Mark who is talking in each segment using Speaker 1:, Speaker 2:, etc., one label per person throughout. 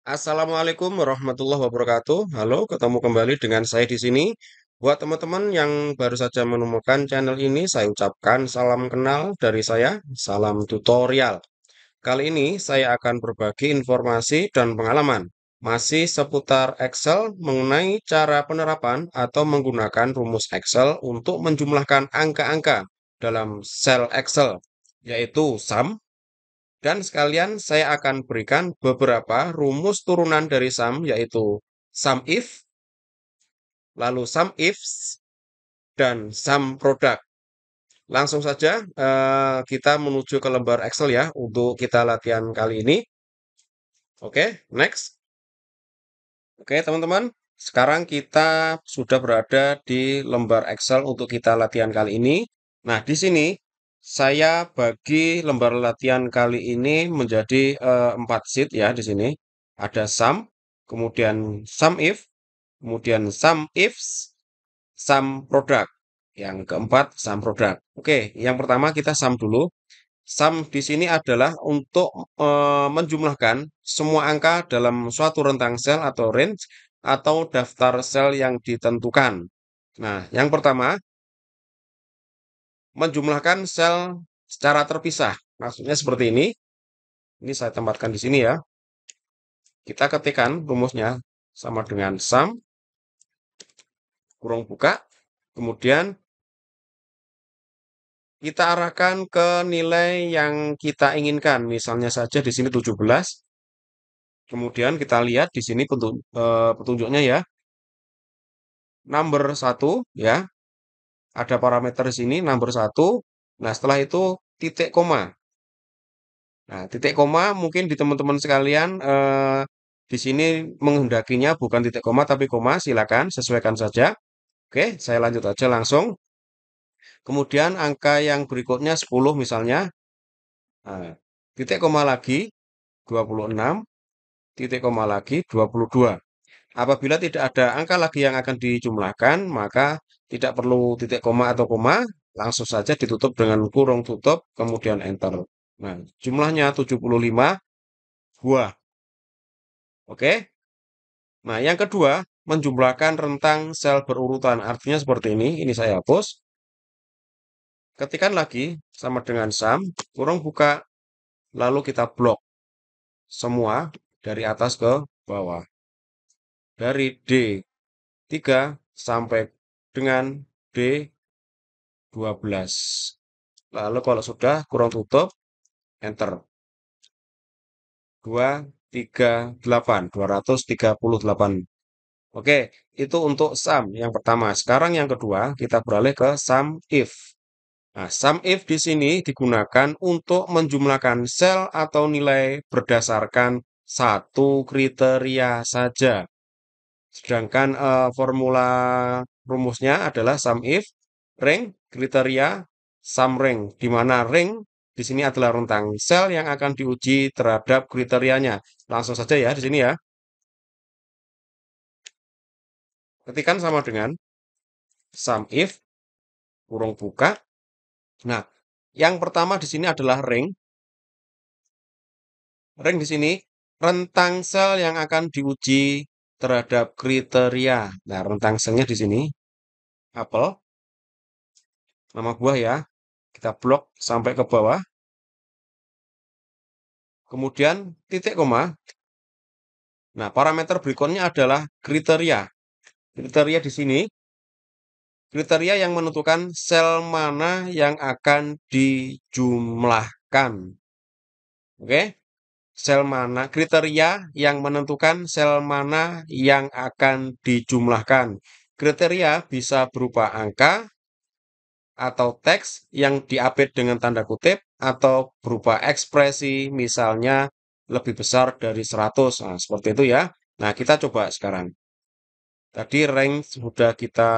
Speaker 1: Assalamualaikum warahmatullahi wabarakatuh. Halo, ketemu kembali dengan saya di sini. Buat teman-teman yang baru saja menemukan channel ini, saya ucapkan salam kenal dari saya, salam tutorial. Kali ini saya akan berbagi informasi dan pengalaman masih seputar Excel mengenai cara penerapan atau menggunakan rumus Excel untuk menjumlahkan angka-angka dalam sel Excel, yaitu sum, dan sekalian saya akan berikan beberapa rumus turunan dari sum, yaitu sum if, lalu sum ifs, dan sum product. Langsung saja kita menuju ke lembar Excel ya untuk kita latihan kali ini. Oke, next. Oke, teman-teman. Sekarang kita sudah berada di lembar Excel untuk kita latihan kali ini. Nah, di sini saya bagi lembar latihan kali ini menjadi 4 sheet ya di sini. Ada sum, kemudian sum if, kemudian sum ifs, sum product. Yang keempat sum product. Oke, yang pertama kita sum dulu. Sum di sini adalah untuk menjumlahkan semua angka dalam suatu rentang sel atau range atau daftar sel yang ditentukan. Nah, yang pertama, menjumlahkan sel secara terpisah. Maksudnya seperti ini. Ini saya tempatkan di sini ya. Kita ketikkan rumusnya sama dengan sum, kurung buka, kemudian kita arahkan ke nilai yang kita inginkan. Misalnya saja di sini 17. Kemudian kita lihat di sini petunjuknya ya. Number 1 ya. Ada parameter di sini number 1. Nah, setelah itu titik koma. Nah, titik koma mungkin di teman-teman sekalian di sini menghendakinya bukan titik koma tapi koma, silakan sesuaikan saja. Oke, saya lanjut aja langsung. Kemudian angka yang berikutnya 10 misalnya. Nah, titik koma lagi 26, titik koma lagi 22. Apabila tidak ada angka lagi yang akan dijumlahkan, maka tidak perlu titik koma atau koma, langsung saja ditutup dengan kurung tutup, kemudian enter. Nah, jumlahnya 75 buah. Oke. Nah, yang kedua, menjumlahkan rentang sel berurutan. Artinya seperti ini. Ini saya hapus. Ketikkan lagi sama dengan sum, kurung buka, lalu kita blok semua dari atas ke bawah. Dari D3 sampai dengan D12. Lalu kalau sudah kurang tutup, enter. 238, 238. Oke, itu untuk sum yang pertama. Sekarang yang kedua, kita beralih ke sum if. Nah, sum if di sini digunakan untuk menjumlahkan sel atau nilai berdasarkan satu kriteria saja. Sedangkan formula rumusnya adalah sum if rank kriteria sum rank, di mana rank di sini adalah rentang sel yang akan diuji terhadap kriterianya. Langsung saja ya di sini ya. Ketikan sama dengan sum if kurung buka. Nah, yang pertama di sini adalah rank. Rank di sini rentang sel yang akan diuji terhadap kriteria. Nah, rentang selnya di sini apel, nama buah ya. Kita blok sampai ke bawah. Kemudian titik koma. Nah, parameter berikutnya adalah kriteria. Kriteria di sini, kriteria yang menentukan sel mana yang akan dijumlahkan. Oke? Sel mana, kriteria yang menentukan sel mana yang akan dijumlahkan. Kriteria bisa berupa angka atau teks yang diupdate dengan tanda kutip atau berupa ekspresi misalnya lebih besar dari 100. Nah, seperti itu ya. Nah, kita coba sekarang. Tadi rank sudah kita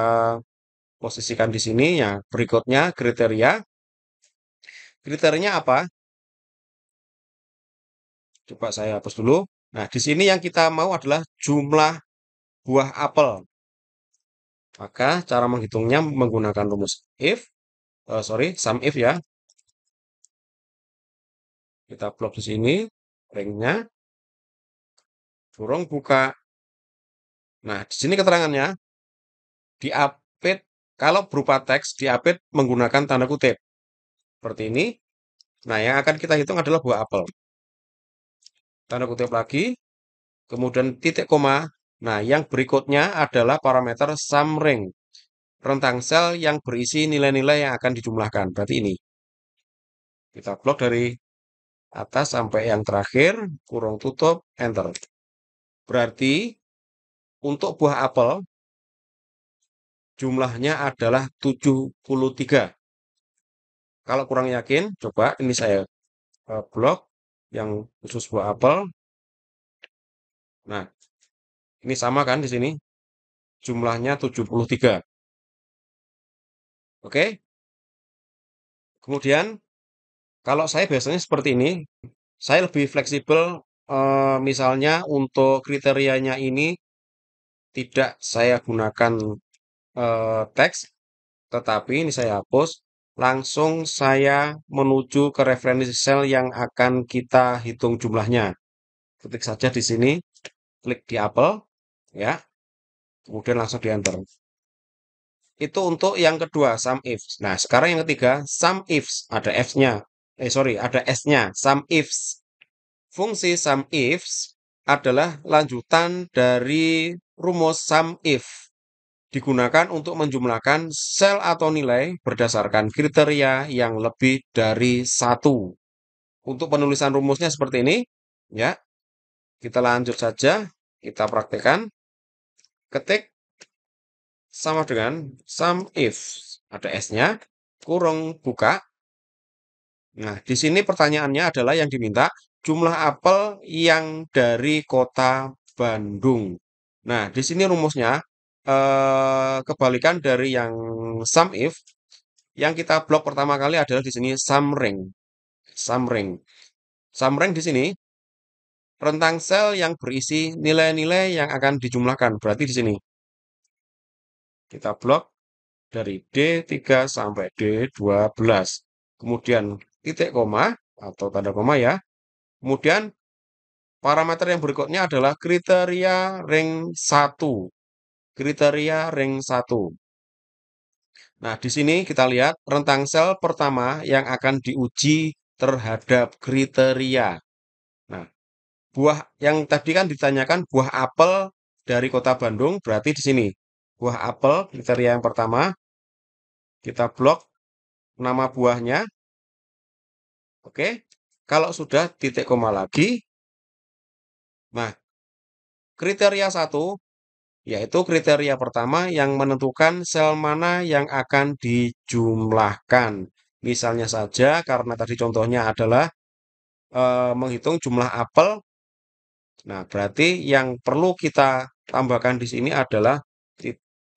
Speaker 1: posisikan di sini ya. Berikutnya kriteria. Kriterianya apa? Coba saya hapus dulu. Nah, di sini yang kita mau adalah jumlah buah apel. Maka cara menghitungnya menggunakan rumus if, sum if ya. Kita blok di sini ranknya. kurung buka. Nah, di sini keterangannya diapit kalau berupa teks diapit menggunakan tanda kutip. Seperti ini. Nah, yang akan kita hitung adalah buah apel. Tanda kutip lagi, kemudian titik koma. Nah, yang berikutnya adalah parameter sum ring. Rentang sel yang berisi nilai-nilai yang akan dijumlahkan. Berarti ini. Kita blok dari atas sampai yang terakhir, kurung tutup, enter. Berarti untuk buah apel jumlahnya adalah 73. Kalau kurang yakin, coba ini saya blok yang khusus buah apel. Nah, ini sama kan di sini? Jumlahnya 73. Oke? Kemudian kalau saya biasanya seperti ini, saya lebih fleksibel misalnya untuk kriterianya ini tidak saya gunakan teks, tetapi ini saya hapus, langsung saya menuju ke referensi sel yang akan kita hitung jumlahnya. Ketik saja di sini, klik di apel, ya, kemudian langsung di enter. Itu untuk yang kedua, sum if. Nah, sekarang yang ketiga, sum ifs. Ada f-nya. Sorry, ada s-nya. Sum ifs. Fungsi sum ifs adalah lanjutan dari rumus sum if. Digunakan untuk menjumlahkan sel atau nilai berdasarkan kriteria yang lebih dari satu. Untuk penulisan rumusnya seperti ini, ya. Kita lanjut saja, kita praktekkan. Ketik sama dengan sum if. Ada S-nya, kurung buka. Nah, di sini pertanyaannya adalah yang diminta jumlah apel yang dari kota Bandung. Nah, di sini rumusnya kebalikan dari yang sum if. Yang kita blok pertama kali adalah di sini sum ring. Sum ring. Sum ring di sini rentang sel yang berisi nilai-nilai yang akan dijumlahkan. Berarti di sini kita blok dari D3 sampai D12. Kemudian titik koma atau tanda koma ya. Kemudian parameter yang berikutnya adalah kriteria ring 1. Kriteria ring 1. Nah, di sini kita lihat rentang sel pertama yang akan diuji terhadap kriteria. Nah, buah yang tadi kan ditanyakan buah apel dari kota Bandung, berarti di sini. Buah apel kriteria yang pertama, kita blok nama buahnya. Oke. Kalau sudah titik koma lagi. Nah, kriteria 1 yaitu kriteria pertama yang menentukan sel mana yang akan dijumlahkan. Misalnya saja karena tadi contohnya adalah menghitung jumlah apel. Nah, berarti yang perlu kita tambahkan di sini adalah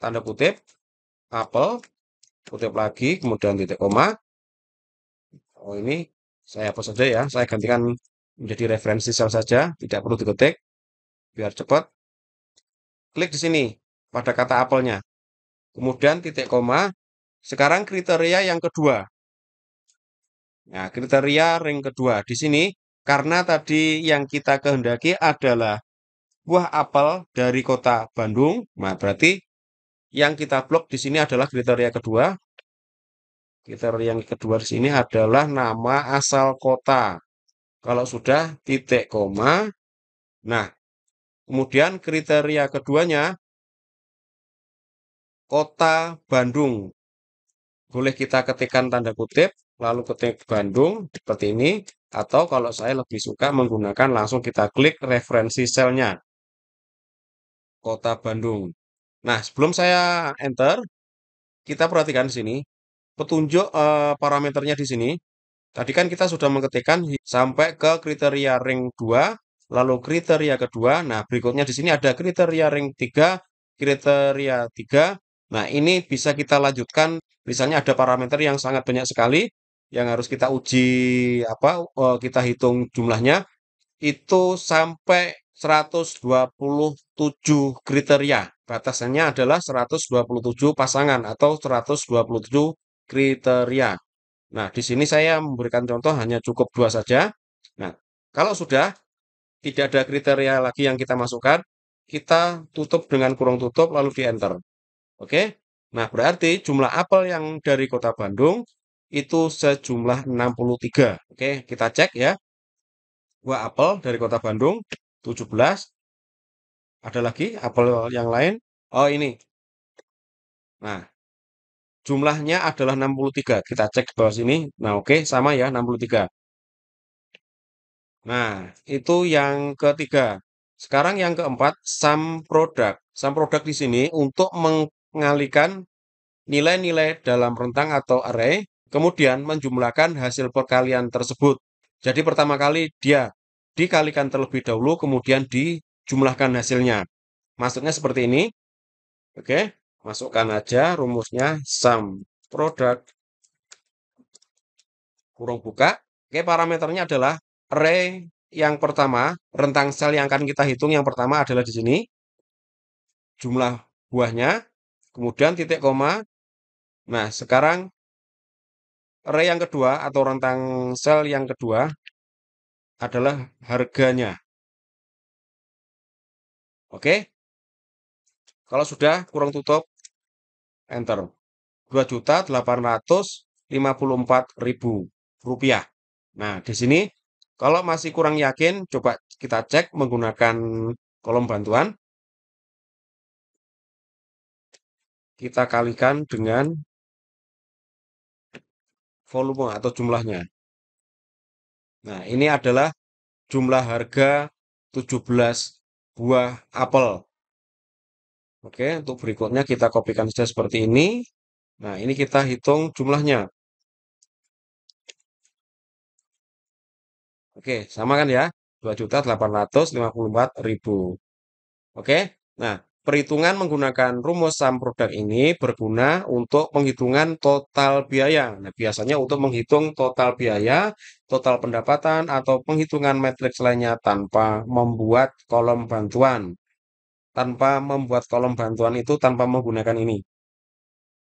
Speaker 1: tanda kutip apel, kutip lagi, kemudian titik koma. Oh, ini saya hapus saja ya. Saya gantikan menjadi referensi sel saja, tidak perlu diketik biar cepat. Klik di sini pada kata apelnya. Kemudian titik koma. Sekarang kriteria yang kedua. Nah, kriteria ring kedua di sini karena tadi yang kita kehendaki adalah buah apel dari kota Bandung. Nah, berarti yang kita blok di sini adalah kriteria kedua. Kriteria yang kedua di sini adalah nama asal kota. Kalau sudah titik koma. Nah, kemudian kriteria keduanya kota Bandung. Boleh kita ketikkan tanda kutip, lalu ketik Bandung seperti ini. Atau kalau saya lebih suka menggunakan langsung kita klik referensi selnya. Kota Bandung. Nah, sebelum saya enter, kita perhatikan di sini. Petunjuk parameternya di sini. Tadi kan kita sudah mengetikkan sampai ke kriteria ring 2, lalu kriteria kedua. Nah, berikutnya di sini ada kriteria ring 3, kriteria 3. Nah, ini bisa kita lanjutkan. Misalnya ada parameter yang sangat banyak sekali yang harus kita uji kita hitung jumlahnya itu sampai 127 kriteria. Batasannya adalah 127 pasangan atau 127 kriteria. Nah, di sini saya memberikan contoh hanya cukup dua saja. Nah, kalau sudah tidak ada kriteria lagi yang kita masukkan, kita tutup dengan kurung tutup lalu di enter. Oke. Nah, berarti jumlah apel yang dari Kota Bandung itu sejumlah 63. Oke, kita cek ya. Buah apel dari Kota Bandung 17. Ada lagi apel yang lain? Oh, ini. Nah, jumlahnya adalah 63. Kita cek di bawah sini. Nah, oke, sama ya 63. Nah, itu yang ketiga. Sekarang yang keempat, sum product. Sum product di sini untuk mengalihkan nilai-nilai dalam rentang atau array, kemudian menjumlahkan hasil perkalian tersebut. Jadi pertama kali dia dikalikan terlebih dahulu, kemudian dijumlahkan hasilnya. Maksudnya seperti ini. Oke, masukkan aja rumusnya sum product kurung buka. Oke, parameternya adalah array yang pertama, rentang sel yang akan kita hitung yang pertama adalah di sini, jumlah buahnya, kemudian titik koma. Nah, sekarang array yang kedua atau rentang sel yang kedua adalah harganya. Oke, kalau sudah kurung tutup, enter. 2.854.000 rupiah. Nah, di sini kalau masih kurang yakin, coba kita cek menggunakan kolom bantuan. Kita kalikan dengan volume atau jumlahnya. Nah, ini adalah jumlah harga 17 buah apel. Oke, untuk berikutnya kita kopikan saja seperti ini. Nah, ini kita hitung jumlahnya. Oke, sama kan ya? 2.854.000. Oke. Nah, perhitungan menggunakan rumus sum product ini berguna untuk penghitungan total biaya. Nah, biasanya untuk menghitung total biaya, total pendapatan, atau penghitungan matriks lainnya tanpa membuat kolom bantuan. Tanpa membuat kolom bantuan itu tanpa menggunakan ini.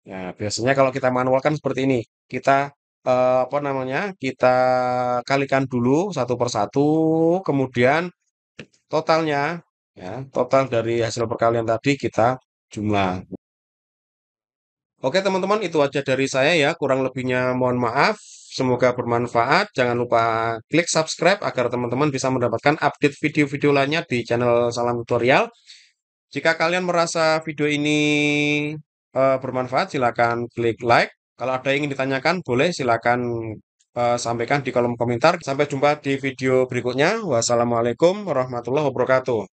Speaker 1: Ya, biasanya kalau kita manual kan seperti ini. Kita apa namanya? Kita kalikan dulu satu per satu, kemudian totalnya ya, total dari hasil perkalian tadi kita jumlah. Oke, teman-teman, itu aja dari saya ya. Kurang lebihnya mohon maaf. Semoga bermanfaat. Jangan lupa klik subscribe agar teman-teman bisa mendapatkan update video-video lainnya di channel Salam Tutorial. Jika kalian merasa video ini bermanfaat, silakan klik like. Kalau ada yang ingin ditanyakan, boleh silakan sampaikan di kolom komentar. Sampai jumpa di video berikutnya. Wassalamualaikum warahmatullahi wabarakatuh.